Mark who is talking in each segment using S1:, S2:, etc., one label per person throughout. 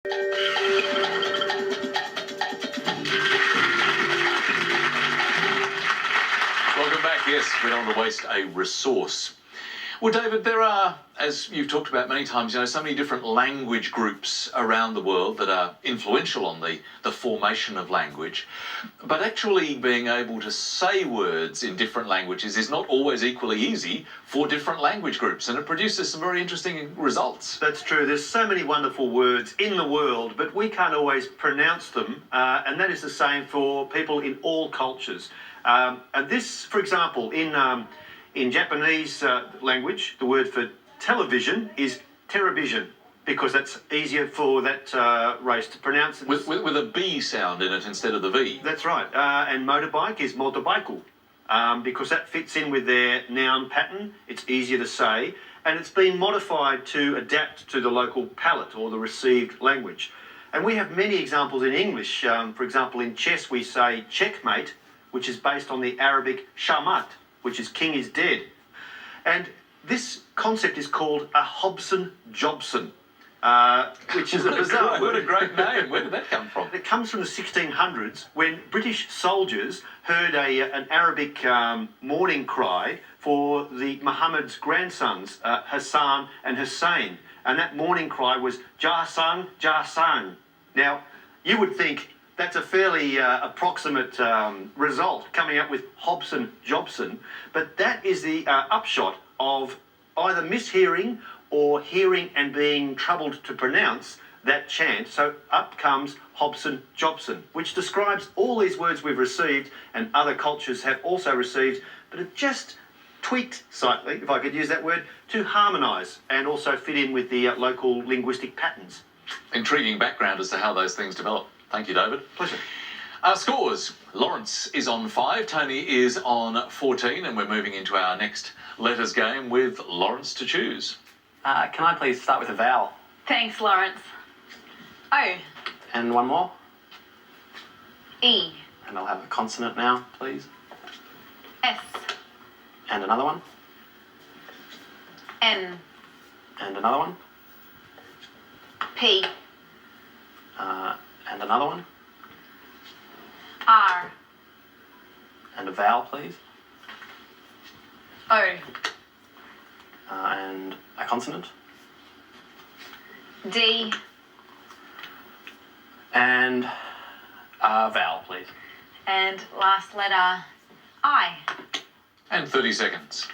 S1: Welcome back. Yes, we don't want to waste a resource. Well, David, there are, as you've talked about many times, so many different language groups around the world that are influential on the formation of language. But actually being able to say words in different languages is not always equally easy for different language groups, and it produces some very interesting results.
S2: That's true. There's so many wonderful words in the world, but we can't always pronounce them, and that is the same for people in all cultures. And this, for example, in Japanese language, the word for television is television, because that's easier for that race to pronounce.
S1: With a B sound in it instead of the V.
S2: That's right. And motorbike is motorbaiku, because that fits in with their noun pattern. It's easier to say, and it's been modified to adapt to the local palate or the received language. And we have many examples in English. For example, in chess we say checkmate, which is based on the Arabic shamat, which is king is dead. And this concept is called a Hobson-Jobson, which is a bizarre word.
S1: What a great name. Where did that come from?
S2: It comes from the 1600s, when British soldiers heard an Arabic morning cry for the Muhammad's grandsons, Hassan and Hussein. And that morning cry was Jasan, Jasan. Now, you would think that's a fairly approximate result, coming up with Hobson-Jobson, but that is the upshot of either mishearing or hearing and being troubled to pronounce that chant. So up comes Hobson-Jobson, which describes all these words we've received and other cultures have also received, but it just tweaked slightly, if I could use that word, to harmonise and also fit in with the local linguistic patterns.
S1: Intriguing background as to how those things develop. Thank you, David.
S2: Pleasure.
S1: Our scores. Laurence is on 5, Tony is on 14, and we're moving into our next letters game with Laurence to choose.
S3: Can I please start with a vowel?
S4: Thanks, Laurence. O.
S3: And one more?
S4: E.
S3: And I'll have a consonant now, please.
S4: S.
S3: And another one?
S4: N.
S3: And another one?
S4: P.
S3: And another one?
S4: R.
S3: And a vowel, please.
S4: O.
S3: And a consonant.
S4: D.
S3: And a vowel, please.
S4: And last letter, I.
S1: And 30 seconds.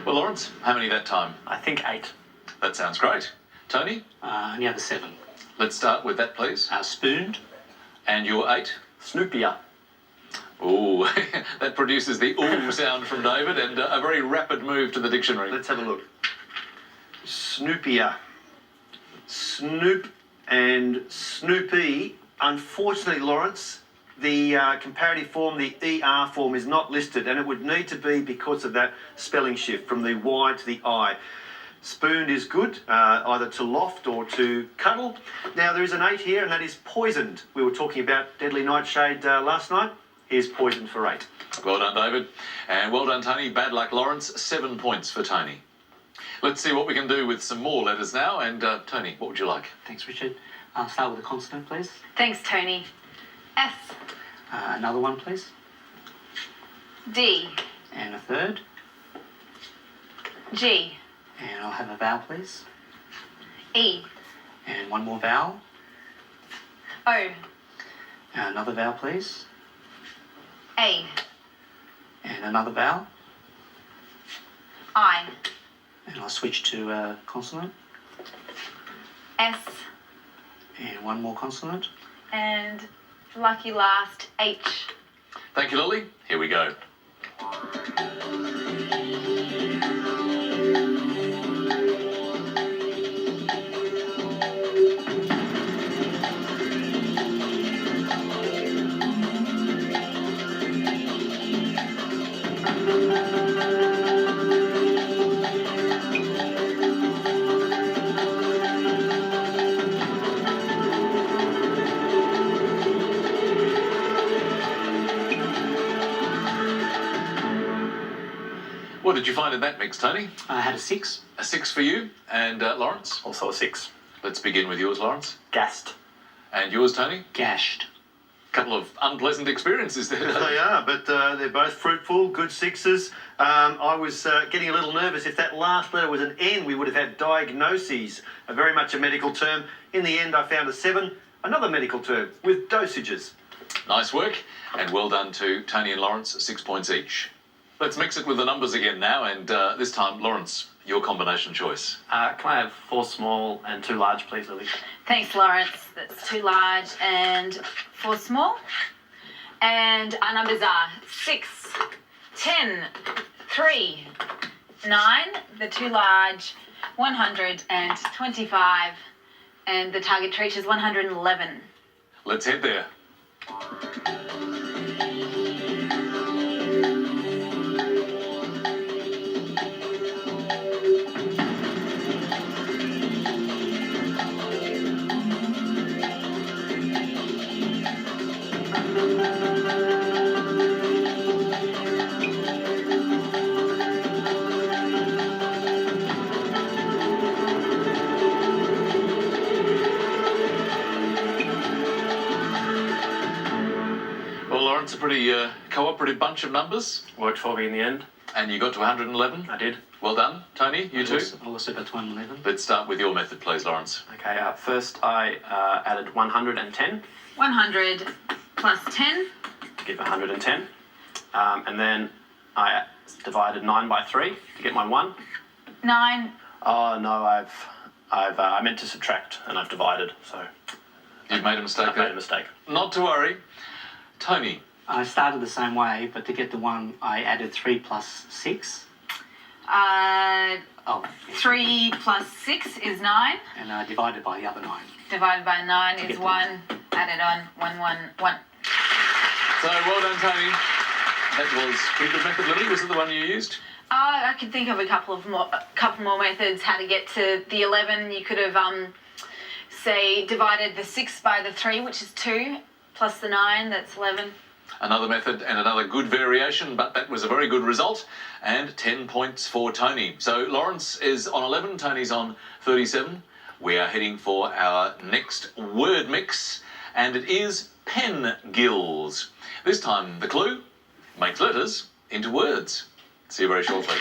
S1: Well, Laurence, how many that time?
S3: I think 8.
S1: That sounds great. Tony,
S5: Any other 7?
S1: let's start with that, please.
S5: Spooned.
S1: And your 8.
S3: Snoopia.
S1: Ooh, that produces the ooh sound from David, and a very rapid move to the dictionary.
S2: Let's have a look. Snoopia. Snoop and Snoopy. Unfortunately, Laurence, the comparative form, the ER form, is not listed, and it would need to be because of that spelling shift from the Y to the I. Spooned is good, either to loft or to cuddle. Now, there is an 8 here, and that is poisoned. We were talking about Deadly Nightshade last night. Here's poisoned for 8.
S1: Well done, David. And well done, Tony. Bad luck, Laurence. 7 points for Tony. Let's see what we can do with some more letters now. And Tony, what would you like?
S5: Thanks, Richard. I'll start with a consonant, please.
S4: Thanks, Tony. S.
S5: Another one, please.
S4: D.
S5: And a third.
S4: G.
S5: And I'll have a vowel, please.
S4: E.
S5: And one more vowel.
S4: O.
S5: Another vowel, please.
S4: A.
S5: And another vowel.
S4: I.
S5: And I'll switch to a consonant.
S4: S.
S5: And one more consonant.
S4: And lucky last, H.
S1: Thank you, Lily. Here we go. did you find in that mix, Tony?
S5: I had a 6.
S1: A 6 for you. And Laurence?
S3: Also a 6.
S1: Let's begin with yours, Laurence.
S3: Gassed.
S1: And yours, Tony?
S5: Gashed.
S1: Couple of unpleasant experiences there.
S2: They are, but they're both fruitful, good 6s. I was getting a little nervous. If that last letter was an N, we would have had diagnoses, very much a medical term. In the end, I found a 7, another medical term, with dosages.
S1: Nice work, and well done to Tony and Laurence, 6 points each. Let's mix it with the numbers again now, and this time, Laurence, your combination choice.
S3: Can I have 4 small and 2 large, please, Lily?
S4: Thanks, Laurence. That's 2 large and 4 small. And our numbers are 6, 10, 3, 9, the 2 large, 125, and the target treat is 111.
S1: Let's head there. It's a pretty cooperative bunch of numbers,
S3: Worked for me in the end.
S1: and you got to 111.
S3: I did.
S1: Well done, Tony. You too.
S5: I also got to 111.
S1: Let's start with your method, please, Laurence.
S3: Okay, first I added 110
S4: 100 plus 10.
S3: to give 110. And then I divided 9 by 3 to get my 1.
S4: 9.
S3: Oh, no, I meant to subtract and I've divided, so
S1: You've made a mistake
S3: I've
S1: there.
S3: made a mistake.
S1: Not to worry. Tony.
S5: I started the same way, but to get the 1, I added 3 plus 6. Oh,
S4: 3 plus 6 is 9.
S5: and I divided by the other 9.
S4: Divided by 9
S5: To
S4: is
S5: get
S4: 1. Added on 1, 1, 1.
S1: So well done, Tony. That was a pretty good method, Lily. Was it the one you used?
S4: I could think of a couple more methods how to get to the 11. You could have, say, divided the 6 by the 3, which is 2, plus the 9, that's 11.
S1: Another method and another good variation, but that was a very good result. And 10 points for Tony. So Laurence is on 11, Tony's on 37. We are heading for our next word mix, and it is pen gills. This time the clue makes letters into words. See you very shortly.